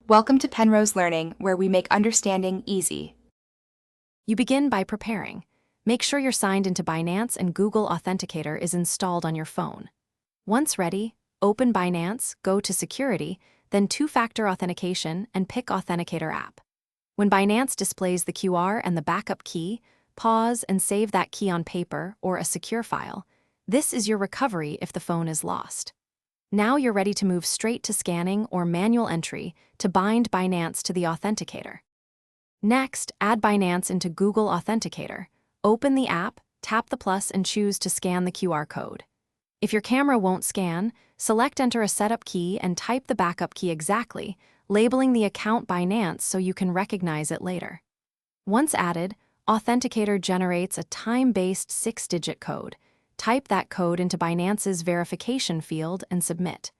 Welcome to Penrose Learning, where we make understanding easy. You begin by preparing. Make sure you're signed into Binance and Google Authenticator is installed on your phone. Once ready, open Binance, go to Security, then Two-Factor Authentication, and pick Authenticator app. When Binance displays the QR and the backup key, pause and save that key on paper or a secure file. This is your recovery if the phone is lost. Now you're ready to move straight to scanning or manual entry to bind Binance to the Authenticator. Next, add Binance into Google Authenticator. Open the app, tap the plus, and choose to scan the QR code. If your camera won't scan, select Enter a setup key and type the backup key exactly, labeling the account Binance so you can recognize it later. Once added, Authenticator generates a time-based 6-digit code. Type that code into Binance's verification field and submit.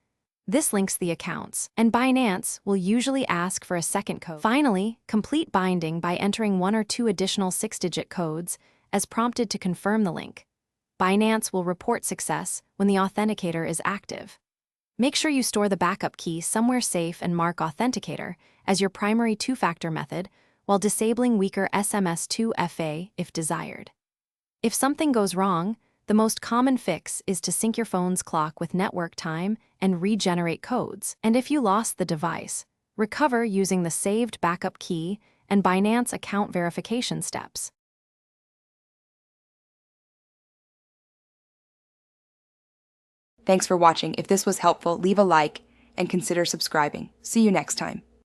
This links the accounts, and Binance will usually ask for a second code. Finally, complete binding by entering 1 or 2 additional 6-digit codes as prompted to confirm the link. Binance will report success when the Authenticator is active. Make sure you store the backup key somewhere safe and mark Authenticator as your primary two-factor method while disabling weaker SMS2FA if desired. If something goes wrong, the most common fix is to sync your phone's clock with network time and regenerate codes. And if you lost the device, recover using the saved backup key and Binance account verification steps. Thanks for watching. If this was helpful, leave a like and consider subscribing. See you next time.